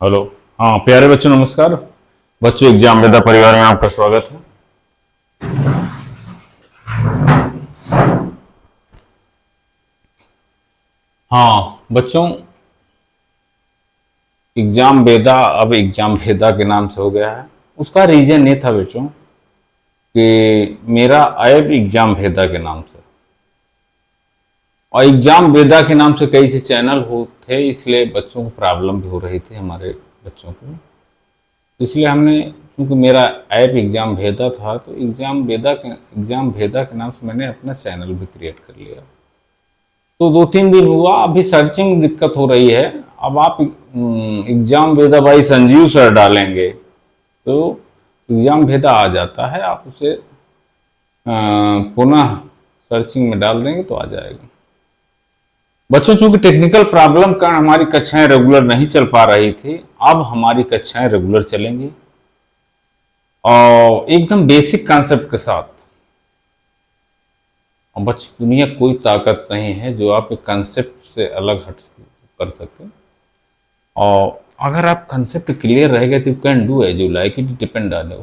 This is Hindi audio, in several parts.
हेलो। हाँ प्यारे बच्चों नमस्कार। बच्चों एग्जाम वेदा परिवार में आपका स्वागत है। हाँ बच्चों, एग्जाम वेदा अब एग्जाम वेदा के नाम से हो गया है। उसका रीजन ये था बच्चों कि मेरा ऐप एग्जाम वेदा के नाम से और एग्जाम वेदा के नाम से कई से चैनल हो थे, इसलिए बच्चों को प्रॉब्लम भी हो रही थी हमारे बच्चों को। इसलिए हमने, चूंकि मेरा ऐप एग्जाम वेदा था, तो एग्जाम वेदा के नाम से मैंने अपना चैनल भी क्रिएट कर लिया। तो 2-3 दिन हुआ, अभी सर्चिंग में दिक्कत हो रही है। अब आप एग्जाम वेदा भाई संजीव सर डालेंगे तो एग्जाम वेदा आ जाता है, आप उसे पुनः सर्चिंग में डाल देंगे तो आ जाएगा। बच्चों चूंकि टेक्निकल प्रॉब्लम कारण हमारी कक्षाएं रेगुलर नहीं चल पा रही थी, अब हमारी कक्षाएं रेगुलर चलेंगी और एकदम बेसिक कॉन्सेप्ट के साथ। और बच्चों दुनिया कोई ताकत नहीं है जो आप एक कंसेप्ट से अलग हट कर सके। और अगर आप कंसेप्ट क्लियर रहेगा तो you can do as you like, it depend on you.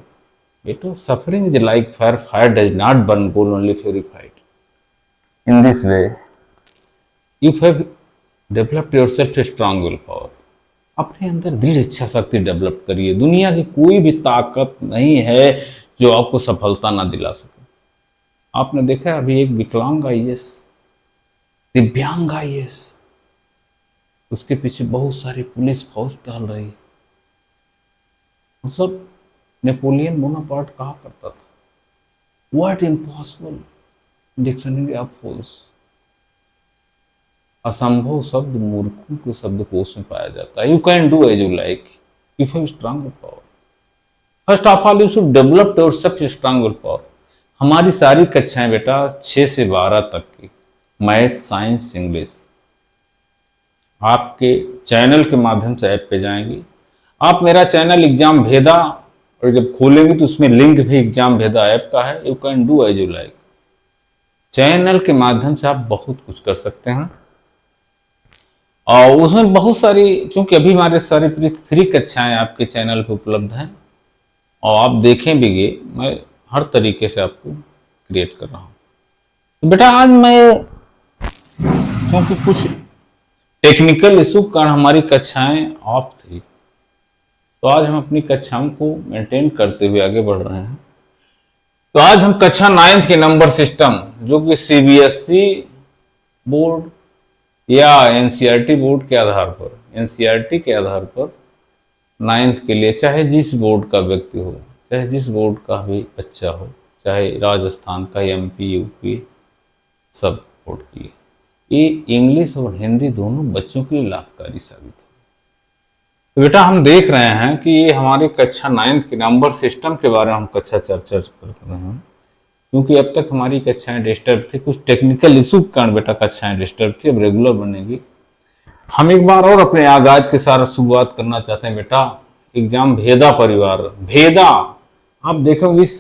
बेटो suffering is like fire, fire does not burn gold only purified. In this way you have developed yourself strong will power. अपने अंदर दृढ़ इच्छा शक्ति डेवलप करिए। दुनिया की कोई भी ताकत नहीं है जो आपको सफलता ना दिला सके। आपने देखा है अभी एक विकलांग आईएएस, दिव्यांग आईएएस, उसके पीछे बहुत सारी पुलिस फोर्स डाल रही है। मतलब नेपोलियन बोनापार्ट कहा करता था, what impossible dictionary of force. असंभव शब्द मूर्खों के शब्दकोश में पाया जाता है। You can do as you like, you have strong will power. First of all you should develop yourself strong will power. हमारी सारी कक्षाएं बेटा 6 से 12 तक की मैथ, साइंस, इंग्लिश आपके चैनल के माध्यम से ऐप पे जाएंगी। आप मेरा चैनल एग्जाम वेदा और जब खोलेंगे तो उसमें लिंक भी एग्जाम वेदा ऐप का है। You can do as you like. Channel के माध्यम से आप बहुत कुछ कर सकते हैं और उसमें बहुत सारी, चूंकि अभी हमारे सारी फ्री कक्षाएं आपके चैनल पे उपलब्ध हैं और आप देखें भी ये, मैं हर तरीके से आपको क्रिएट कर रहा हूं। तो बेटा आज मैं, क्योंकि कुछ टेक्निकल इशू कारण हमारी कक्षाएं ऑफ थी, तो आज हम अपनी कक्षाओं को मेंटेन करते हुए आगे बढ़ रहे हैं। तो आज हम कक्षा 9th के नंबर सिस्टम, जो कि सीबीएसई बोर्ड या एनसीईआरटी बोर्ड के आधार पर, एनसीईआरटी के आधार पर 9th के लिए, चाहे जिस बोर्ड का व्यक्ति हो, चाहे जिस बोर्ड का भी बच्चा हो, चाहे राजस्थान का, एमपी, यूपी, सब बोर्ड के लिए ये इंग्लिश और हिंदी दोनों बच्चों के लिए लाभकारी साबित है। तो बेटा हम देख रहे हैं कि ये हमारी कक्षा 9th के नंबर सिस्टम के बारे में हम कक्षा चर्चा कर रहे हैं, क्योंकि अब तक हमारी कक्षाएं डिस्टर्ब थी, कुछ टेक्निकल इशू के कारण बेटा कक्षाएं डिस्टर्ब थी, अब रेगुलर बनेगी। हम एक बार और अपने आगाज के साथ शुरुआत करना चाहते हैं बेटा एग्जाम वेदा परिवार। वेदा आप देखोगे इस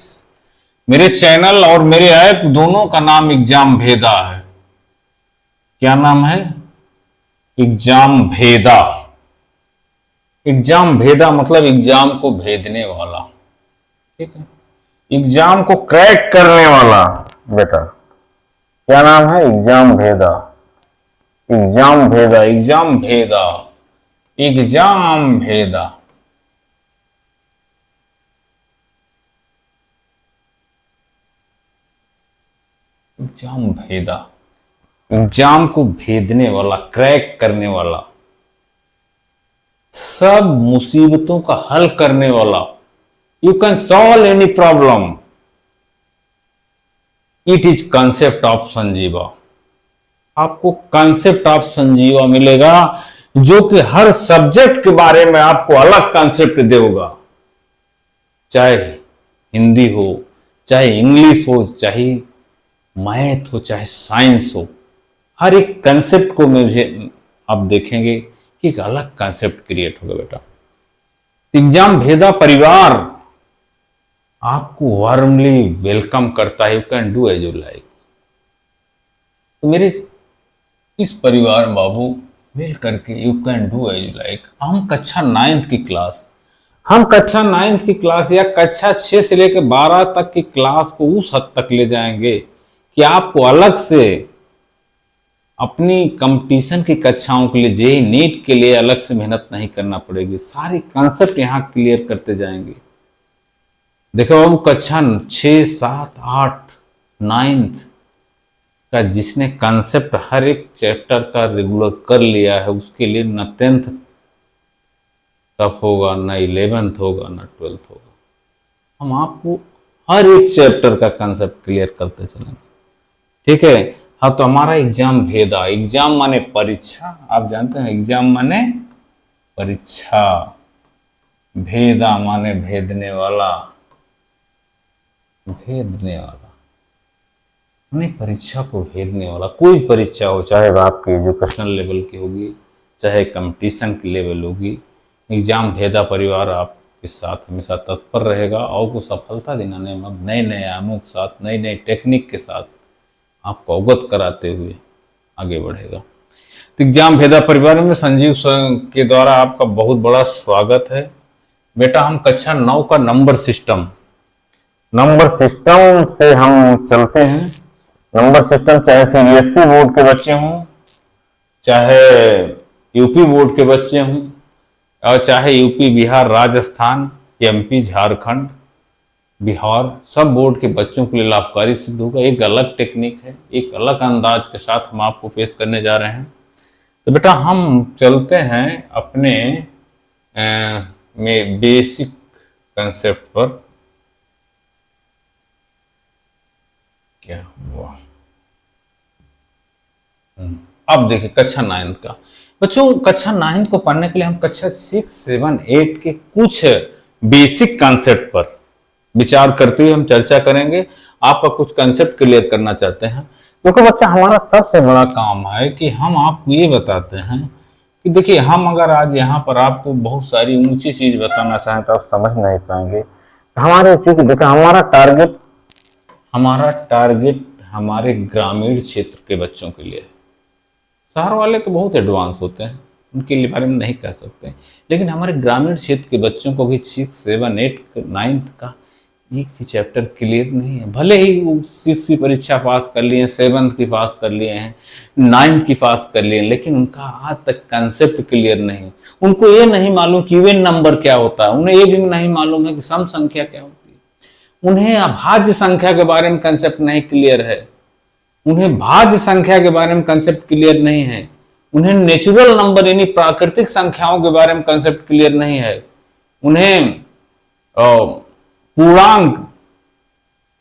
मेरे चैनल और मेरे ऐप दोनों का नाम एग्जाम वेदा है। क्या नाम है? एग्जाम वेदा। एग्जाम वेदा मतलब एग्जाम को भेदने वाला, ठीक है, एग्जाम को क्रैक करने वाला बेटा। क्या नाम है? एग्जाम वेदा। एग्जाम वेदा, एग्जाम वेदा, एग्जाम वेदा। एग्जाम वेदा, एग्जाम को भेदने वाला, क्रैक करने वाला, सब मुसीबतों का हल करने वाला। You can solve any problem. It is concept of Sanjeeva. आपको कॉन्सेप्ट ऑफ संजीवा मिलेगा जो कि हर सब्जेक्ट के बारे में आपको अलग कॉन्सेप्ट देगा। चाहे हिंदी हो, चाहे इंग्लिश हो, चाहे मैथ हो, चाहे साइंस हो, हर एक कंसेप्ट को मुझे आप देखेंगे कि एक अलग कंसेप्ट क्रिएट होगा बेटा। एग्जाम वेदा परिवार आपको वार्मली वेलकम करता है। You can do as you like. तो मेरे इस परिवार बाबू मिल करके you can do as like. हम कक्षा 9th की क्लास, हम कक्षा 9th की क्लास या कक्षा 6 से लेकर 12 तक की क्लास को उस हद तक ले जाएंगे कि आपको अलग से अपनी कंपटीशन की कक्षाओं के लिए, जेईई नीट के लिए अलग से मेहनत नहीं करना पड़ेगी। सारी कॉन्सेप्ट यहाँ क्लियर करते जाएंगे। देखो हम कक्षा 6, 7, 8, 9th का जिसने कंसेप्ट हर एक चैप्टर का रेगुलर कर लिया है, उसके लिए ना 10th टफ होगा, ना 11th होगा, ना 12th होगा। हम आपको हर एक चैप्टर का कंसेप्ट क्लियर करते चलेंगे, ठीक है। हाँ, तो हमारा एग्जाम भेदा, एग्जाम माने परीक्षा, आप जानते हैं एग्जाम माने परीक्षा, भेदा माने भेदने वाला, भेदने वाला नहीं, परीक्षा को भेदने वाला। कोई परीक्षा हो, चाहे वह आपकी एजुकेशनल लेवल की होगी, चाहे कंपटीशन की लेवल होगी, एग्जाम भेदा परिवार आपके साथ हमेशा तत्पर रहेगा और को सफलता दिलाने में नए नए आयामों के साथ, नई नई टेक्निक के साथ आपको अवगत कराते हुए आगे बढ़ेगा। तो एग्जाम भेदा परिवार में संजीव के द्वारा आपका बहुत बड़ा स्वागत है। बेटा हम कक्षा 9 का नंबर सिस्टम से हम चलते हैं। नंबर सिस्टम चाहे सीबीएसई बोर्ड के बच्चे हों, चाहे यूपी बोर्ड के बच्चे हों, और चाहे यूपी, बिहार, राजस्थान, एमपी, झारखंड, बिहार, सब बोर्ड के बच्चों के लिए लाभकारी सिद्ध होगा। एक अलग टेक्निक है, एक अलग अंदाज के साथ हम आपको पेश करने जा रहे हैं। तो बेटा हम चलते हैं अपने में बेसिक कंसेप्ट पर। क्या हुआ? अब देखिए कक्षा 9th का, बच्चों कक्षा 9th को पढ़ने के लिए हम कक्षा 6, 7, 8 के कुछ बेसिक कंसेप्ट पर विचार करते हुए हम चर्चा करेंगे। आपका कुछ कंसेप्ट क्लियर करना चाहते हैं। देखो बच्चा, हमारा सबसे बड़ा काम है कि हम आपको ये बताते हैं कि देखिए, हम अगर आज यहाँ पर आपको बहुत सारी ऊंची चीज बताना चाहें तो आप समझ नहीं पाएंगे। हमारे देखो हमारा टारगेट हमारे ग्रामीण क्षेत्र के बच्चों के लिए है। शहर वाले तो बहुत एडवांस होते हैं, उनके लिए बारे में नहीं कह सकते, लेकिन हमारे ग्रामीण क्षेत्र के बच्चों को भी 6, 7, 8, 9th का एक भी चैप्टर क्लियर नहीं है। भले ही वो 6 की परीक्षा पास कर लिए हैं, 7th की पास कर लिए हैं, 9th की पास कर लिए हैं, लेकिन उनका आज तक कंसेप्ट क्लियर नहीं। उनको ये नहीं मालूम कि इवन नंबर क्या होता है, उन्हें ये भी नहीं मालूम है कि सम संख्या क्या होती है, उन्हें अभाज्य संख्या के बारे में कंसेप्ट नहीं क्लियर है, उन्हें भाज्य संख्या के बारे में कंसेप्ट क्लियर नहीं है, उन्हें नेचुरल नंबर यानी प्राकृतिक संख्याओं के बारे में कंसेप्ट क्लियर नहीं है, उन्हें पूर्णांक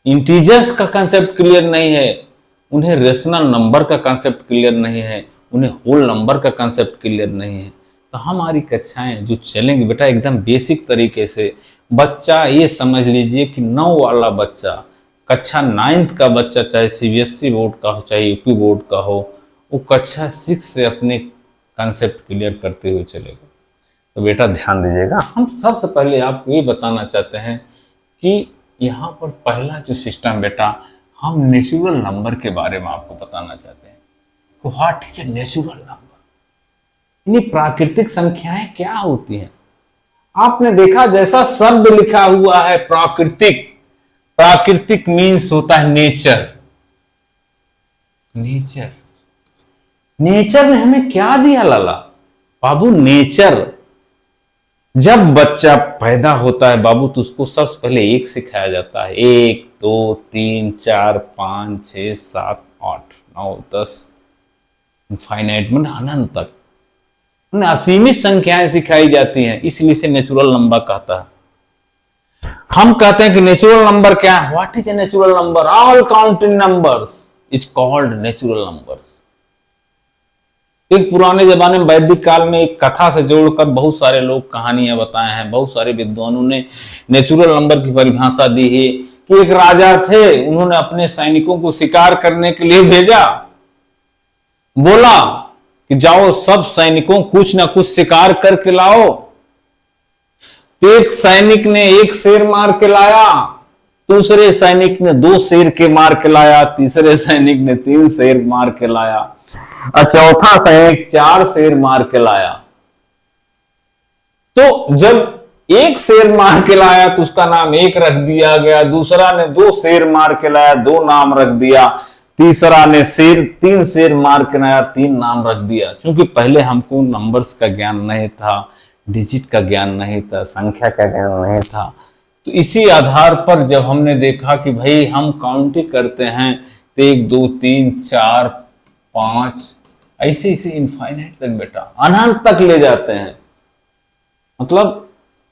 इंटीजर्स का कंसेप्ट क्लियर नहीं है, उन्हें रेशनल नंबर का कंसेप्ट क्लियर नहीं है, उन्हें होल नंबर का कंसेप्ट क्लियर नहीं है। तो हमारी कक्षाएं जो चलेंगी बेटा एकदम बेसिक तरीके से, बच्चा ये समझ लीजिए कि 9 वाला बच्चा, कक्षा 9th का बच्चा, चाहे सीबीएसई बोर्ड का हो, चाहे यूपी बोर्ड का हो, वो कक्षा 6 से अपने कंसेप्ट क्लियर करते हुए चलेगा। तो बेटा ध्यान दीजिएगा, हम सबसे पहले आपको ये बताना चाहते हैं कि यहाँ पर पहला जो सिस्टम बेटा, हम नेचुरल नंबर के बारे में आपको बताना चाहते हैं। What is a natural number, यानी प्राकृतिक संख्याएं क्या होती हैं। आपने देखा जैसा शब्द लिखा हुआ है प्राकृतिक, प्राकृतिक मीन्स होता है नेचर। नेचर, नेचर ने हमें क्या दिया लाला बाबू? नेचर। जब बच्चा पैदा होता है बाबू तो उसको सबसे पहले 1 सिखाया जाता है, 1, 2, 3, 4, 5, 6, 7, 8, 9, 10, इनफाइनाइट में अनंत तक असीमित संख्याएं सिखाई जाती हैं, इसलिए इसे नेचुरल नंबर कहता है। हम कहते हैं कि नेचुरल नंबर क्या है? What is a natural number? All counting numbers is called natural numbers. एक पुराने जमाने में वैदिक काल में एक कथा से जोड़कर बहुत सारे लोग कहानियां बताए हैं, बहुत सारे विद्वानों ने नेचुरल नंबर की परिभाषा दी है कि एक राजा थे, उन्होंने अपने सैनिकों को शिकार करने के लिए भेजा, बोला कि जाओ सब सैनिकों कुछ ना कुछ शिकार करके लाओ। तो एक सैनिक ने 1 शेर मार के लाया, दूसरे सैनिक ने 2 शेर के मार के लाया, तीसरे सैनिक ने 3 शेर मार के लाया। और चौथा सैनिक 4 शेर मार के लाया। तो जब एक शेर मार के लाया तो उसका नाम 1 रख दिया गया, दूसरा ने 2 शेर मार के लाया 2 नाम रख दिया, तीसरा ने 3 शेर मार के लाया 3 नाम रख दिया। क्योंकि पहले हमको नंबर्स का ज्ञान नहीं था, डिजिट का ज्ञान नहीं था, संख्या का ज्ञान नहीं था। तो इसी आधार पर जब हमने देखा कि भाई हम काउंटिंग करते हैं तो 1 2 3 4 5 ऐसे ऐसे इनफाइनाइट तक बेटा, अनंत तक ले जाते हैं। मतलब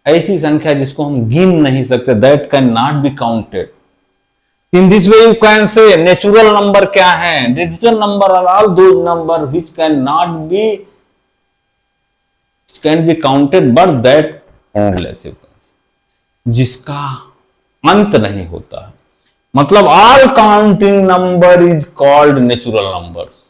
ऐसी संख्या जिसको हम गिन नहीं सकते, that can not be counted. In this way you can say natural number क्या है, natural number are all those number which can not be, can be counted but that endless, जिसका अंत नहीं होता है। मतलब all counting number is called natural numbers.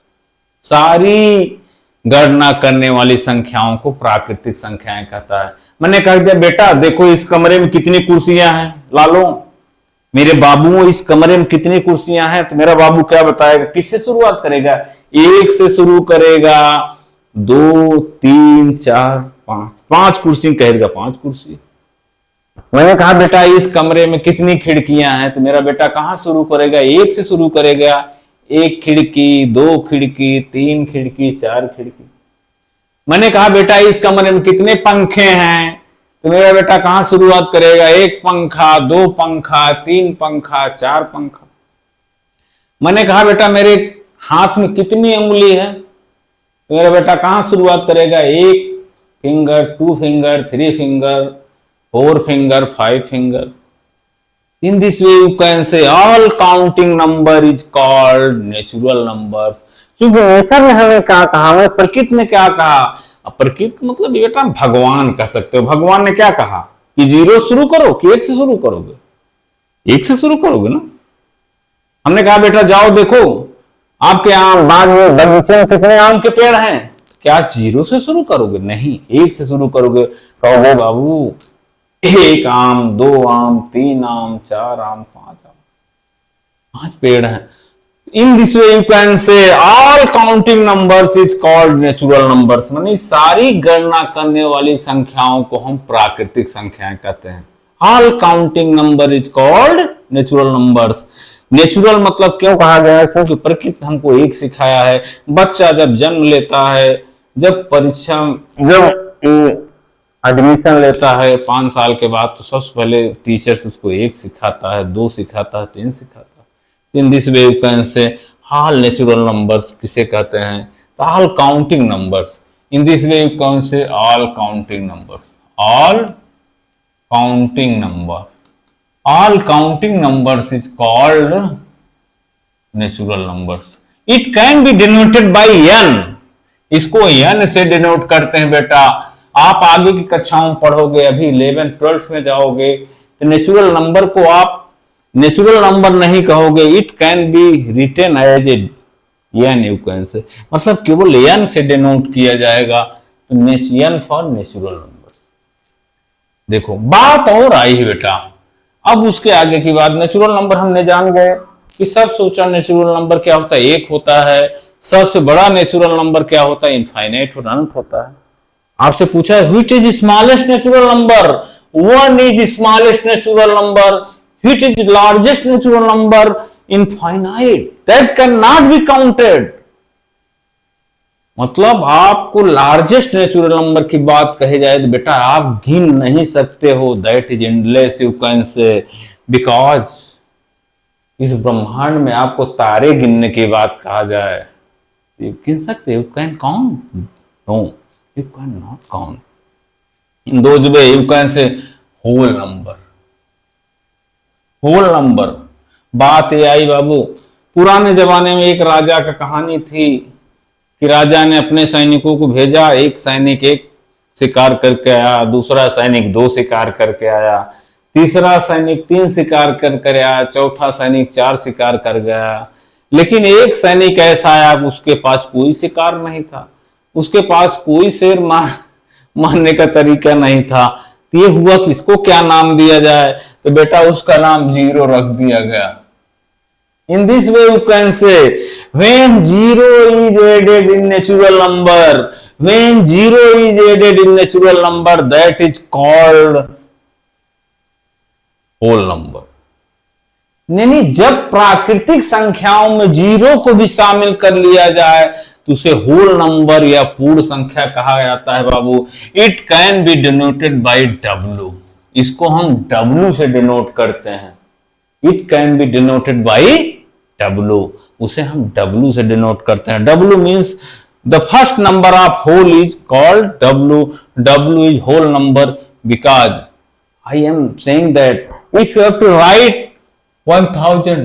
सारी गणना करने वाली संख्याओं को प्राकृतिक संख्याएं कहता है। मैंने कह दिया बेटा देखो इस कमरे में कितनी कुर्सियां हैं, लालो मेरे बाबू इस कमरे में कितनी कुर्सियां हैं, तो मेरा बाबू क्या बताएगा, किससे शुरुआत करेगा, 1 से शुरू करेगा, 2 3 4 5, 5 कुर्सी कहेगा, 5 कुर्सी। मैंने कहा बेटा इस कमरे में कितनी खिड़कियां हैं, तो मेरा बेटा कहां शुरू करेगा, 1 से शुरू करेगा, 1 खिड़की 2 खिड़की 3 खिड़की 4 खिड़की। मैंने कहा बेटा इस कमरे में कितने पंखे हैं, तो मेरा बेटा कहां शुरुआत करेगा, 1 पंखा 2 पंखा 3 पंखा 4 पंखा। मैंने कहा बेटा मेरे हाथ में कितनी उंगली है, तो मेरा बेटा कहां शुरुआत करेगा, 1 finger 2 finger 3 finger 4 finger 5 finger. In this way you can say all counting number is called natural numbers। क्योंकि नेचर ने हमें क्या कहा, हमें प्रकृति ने क्या कहा, प्रकृति मतलब बेटा भगवान कह सकते हो। भगवान ने क्या कहा कि 0 शुरू करो कि 1 से शुरू करोगे, 1 से शुरू करोगे ना। हमने कहा बेटा जाओ देखो आपके आम बाग में बगीचे में कितने आम के पेड़ हैं, क्या 0 से शुरू करोगे, नहीं 1 से शुरू करोगे। कहोगे बाबू 1 आम 2 आम 3 आम 4 आम 5 आम, 5 पेड़ हैं। इन दिस वे यू कैन से all counting numbers is called natural numbers. मानी सारी गणना करने वाली संख्याओं को हम प्राकृतिक संख्याएं कहते हैं। All counting number is called natural numbers. Natural मतलब क्यों कहा गया है, क्योंकि प्रकृति हमको 1 सिखाया है। बच्चा जब जन्म लेता है, जब परीक्षा जब एडमिशन लेता है 5 साल के बाद, तो सबसे पहले टीचर्स उसको 1 सिखाता है, 2 सिखाता है, 3 सिखाता है। इन दिस वे यू कैन से ऑल नेचुरल नंबर्स किसे कहते हैं, तो all counting numbers. In this way you can से all counting numbers, all counting number, all counting numbers is called natural numbers. It can be denoted bye n। इसको n से डिनोट करते हैं बेटा। आप आगे की कक्षाओं में पढ़ोगे, अभी 11 12 में जाओगे तो नेचुरल नंबर को आप नेचुरल नंबर नहीं कहोगे, it can be written as a n you can say, मतलब केवल n से डिनोट किया जाएगा, तो n फॉर नेचुरल नंबर। देखो बात और आई है बेटा, अब उसके आगे की बात। नेचुरल नंबर हमने जान गए कि सबसे ऊंचा नेचुरल नंबर क्या होता है, 1 होता है। सबसे बड़ा नेचुरल नंबर क्या होता है, इनफाइनाइट और अनंत होता है। आपसे पूछा है which is smallest natural number, 1 is smallest natural number, which is largest natural number, infinite, that can not be counted. मतलब आपको लार्जेस्ट नेचुरल नंबर की बात कही जाए तो बेटा आप गिन नहीं सकते हो, that is endless you can से, बिकॉज इस ब्रह्मांड में आपको तारे गिनने की बात कहा जाए, यू गिन सकते, you can count, no you cannot count. In those way you can say whole number, whole number। बात ये आई बाबू, पुराने जमाने में एक राजा का कहानी थी कि राजा ने अपने सैनिकों को भेजा, एक सैनिक 1 शिकार करके आया, दूसरा सैनिक 2 शिकार करके आया, तीसरा सैनिक 3 शिकार करके आया, चौथा सैनिक 4 शिकार कर गया। लेकिन एक सैनिक ऐसा आया उसके पास कोई शिकार नहीं था, उसके पास कोई शेर मारने का तरीका नहीं था। तो ये हुआ कि इसको क्या नाम दिया जाए, तो बेटा उसका नाम 0 रख दिया गया। In this way you can say when zero is added in natural number, when zero is added in natural number, that is called whole number. यानी जब प्राकृतिक संख्याओं में जीरो को भी शामिल कर लिया जाए तो उसे होल नंबर या पूर्ण संख्या कहा जाता है बाबू. It can be denoted by W. इसको हम डब्ल्यू से डिनोट करते हैं. It can be denoted by W. उसे हम डब्ल्यू से डिनोट करते हैं. W means the first number of whole is called W. W is whole number because I am saying that if you have to write 1000,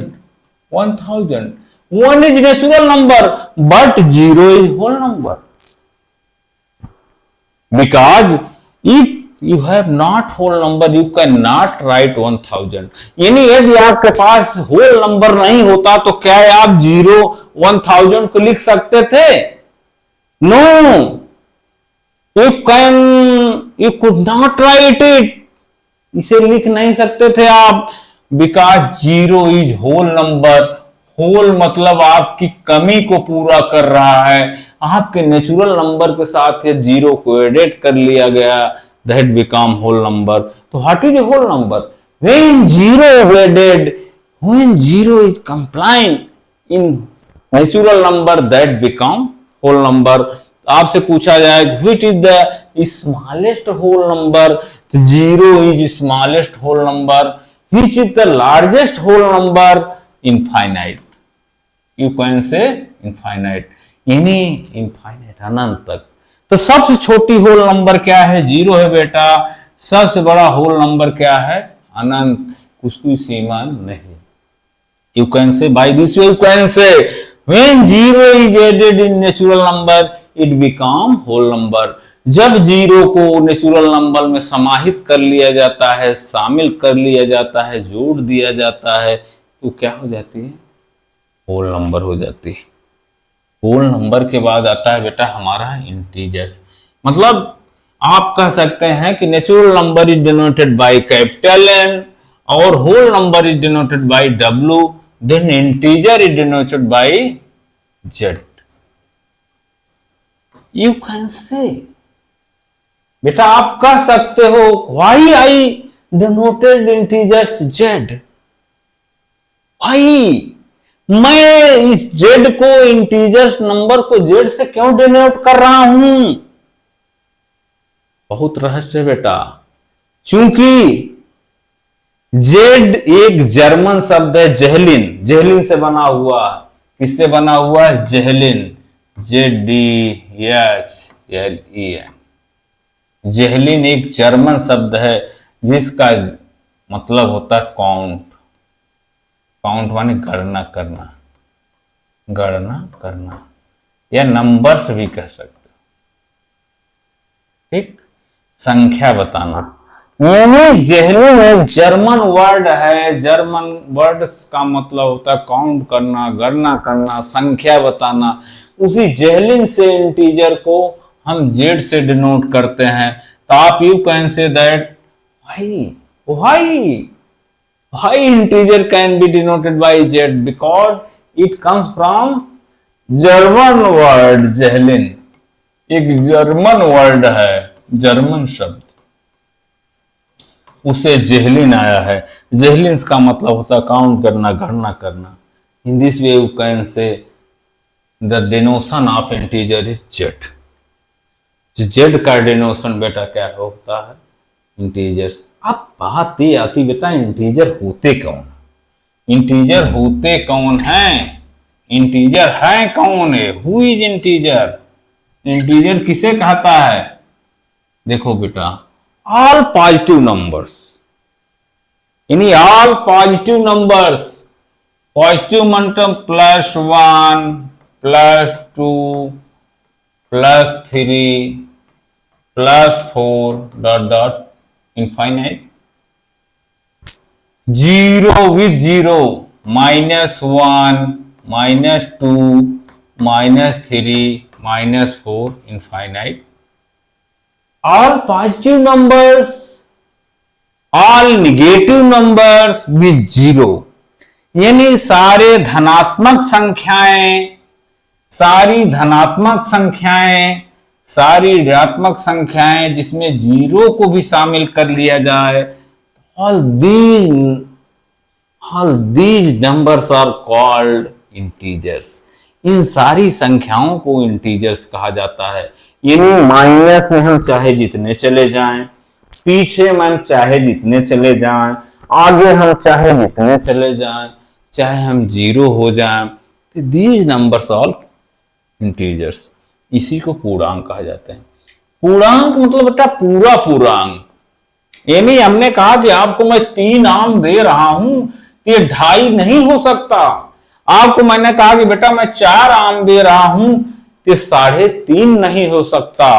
1 is natural number but 0 is whole number, because if you have not whole number you cannot write 1000. यानी यदि आपके पास whole number नहीं होता तो क्या आप 0 1000 को लिख सकते थे? No, you could not write it. इसे लिख नहीं सकते थे आप, because zero is whole number. Whole मतलब आपकी कमी को पूरा कर रहा है. आपके नेचुरल नंबर के साथ ये जीरो को एडेड कर लिया गया, दैट बिकम होल नंबर. तो what is a whole number? When zero is added, when zero is complying in natural number, that become whole number. आपसे पूछा जाए which is the smallest whole number, तो zero is smallest whole number. Which is the largest whole number? Infinite. You can say infinite. यानी infinite, अनंत तक. तो सबसे छोटी होल नंबर क्या है? जीरो है बेटा. सबसे बड़ा होल नंबर क्या है? अनंत. उसकी सीमा नहीं. You can say by this way you can say when zero is added in natural number it become whole number. जब जीरो को नेचुरल नंबर में समाहित कर लिया जाता है, शामिल कर लिया जाता है, जोड़ दिया जाता है, तो क्या हो जाती है? होल नंबर हो जाती है. होल नंबर के बाद आता है बेटा हमारा इंटीजर्स. मतलब आप कह सकते हैं कि natural number is denoted by capital N और whole number is denoted by W, then integer is denoted by Z. You can say बेटा आप कह सकते हो why I denoted integers Z. Why मैं इस जेड को, इंटीजर्स नंबर को जेड से क्यों डिनोट कर रहा हूं? बहुत रहस्य बेटा. क्योंकि जेड एक जर्मन शब्द है, जेहलिन. जेहलिन से बना हुआ. किससे बना हुआ? जेहलिन. JDHLEN. जेहलिन एक जर्मन शब्द है जिसका मतलब होता है काउंट. काउंट माने गणना करना. गणना करना या नंबर्स भी कह सकते हो. ठीक, संख्या बताना. जेहलिन एक जर्मन वर्ड है. जर्मन वर्ड का मतलब होता है काउंट करना, गणना करना, संख्या बताना. उसी जेहलिन से इंटीजर को हम जेड से डिनोट करते हैं. तो आप you can say that why integer can be denoted by z, because it comes from German word जेहलिन. एक जर्मन वर्ड है, जर्मन शब्द, उसे जेहलिन आया है. जेहलिन का मतलब होता है काउंट करना, गणना करना. इन दिस वे यू कैन से the डिनोशन of integer is Z. Z का डिनोशन बेटा क्या होता है? इंटीजर्स. अब बात ये आती बेटा इंटीजर होते कौन? इंटीजर होते कौन हैं? इंटीजर है कौन है? Who is integer? इंटीजर किसे कहता है? देखो बेटा, ऑल पॉजिटिव नंबर्स. यानी ऑल पॉजिटिव नंबर्स. पॉजिटिव मतलब +1 +2 +3 +4 ... infinite. 0 with 0, -1 -2 -3 -4, infinite. All positive numbers, all negative numbers with 0. यानी सारे धनात्मक संख्याएं, सारी धनात्मक संख्याएं, सारी ऋणात्मक संख्याएं जिसमें जीरो को भी शामिल कर लिया जाए, all these numbers are called integers. इन सारी संख्याओं को इंटीजर्स कहा जाता है। यानी माइनस में हम चाहे जितने चले जाएं, पीछे में हम चाहे जितने चले जाएं, आगे हम चाहे जितने चले जाएं, चाहे हम जीरो हो जाएं, तो दीज नंबर्स ऑल इंटीजर्स। इसी को पूर्णांक कहा जाता है। पूर्णांक मतलब बेटा पूरा पूर्णांक। यानी हमने कहा कि आपको मैं 3 आम दे रहा हूं, ये 2.5 नहीं हो सकता। आपको मैंने कहा कि बेटा मैं 4 आम दे रहा हूं, ये 3.5 नहीं हो सकता।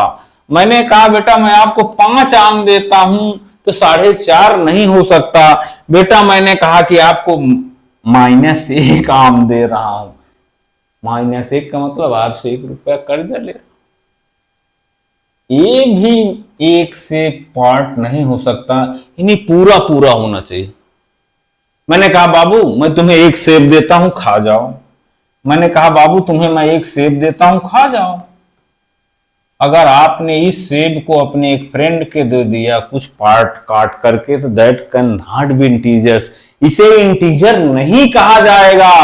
मैंने कहा बेटा मैं आपको 5 आम देता हूं, तो 4.5 नहीं हो सकता। बेटा मैंने कहा कि आपको -1 आम दे रहा हूं, -1 का मतलब आपसे 1 रुपया कर्ज ले। ये भी 1 से पार्ट नहीं हो सकता, यानी पूरा पूरा होना चाहिए। मैंने कहा बाबू मैं तुम्हें 1 सेब देता हूं, खा जाओ। मैंने कहा बाबू तुम्हें मैं 1 सेब देता हूं, खा जाओ। अगर आपने इस सेब को अपने एक फ्रेंड के दे दिया कुछ पार्ट काट करके, तो that can not B integers. इसे इंटीजर नहीं कहा जाएगा।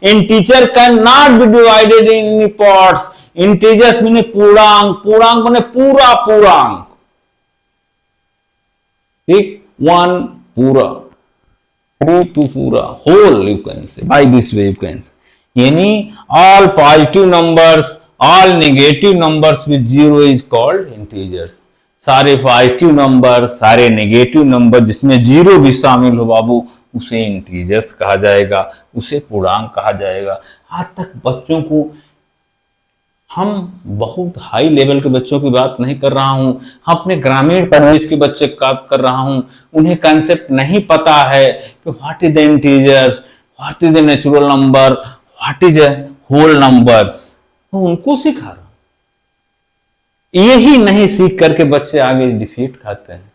Integer can not B divided in parts. Integers माने पूर्णांक, पूर्णांक माने पूरा पूर्णांक। ठीक, 1 पूरा, 2 पूरा, whole you can say, by this way you can say. यानी all positive numbers, all negative numbers with zero is called integers. सारे पॉजिटिव नंबर, सारे नेगेटिव नंबर जिसमें जीरो भी शामिल हो बाबू, उसे इंटीजर्स कहा जाएगा, उसे पूर्णांक कहा जाएगा। आज तक बच्चों को, हम बहुत हाई लेवल के बच्चों की बात नहीं कर रहा हूं, अपने ग्रामीण परिवेश के बच्चे की बात कर रहा हूं। उन्हें कंसेप्ट नहीं पता है कि what is the integers, what is the natural number, what is the whole numbers. तो उनको सिखा रहा हूं। यही नहीं सीख करके बच्चे आगे डिफीट खाते हैं,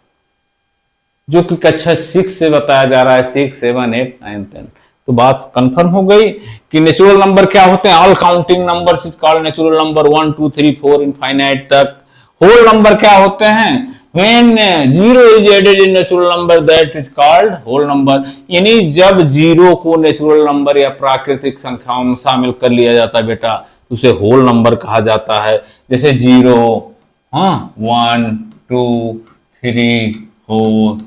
जो कि कक्षा 6 से बताया जा रहा है, 6, 7, 8, 9, 10। तो बात कंफर्म हो गई कि नेचुरल नंबर क्या होते हैं। All counting numbers is called natural number, 1, 2, 3, 4 infinite तक। होल नंबर क्या होते हैं, when zero is added in natural number that is called whole number. यानी जब जीरो को नेचुरल नंबर या प्राकृतिक संख्याओं में शामिल कर लिया जाता है बेटा, उसे होल नंबर कहा जाता है। जैसे 0, 1, 2, 3, 4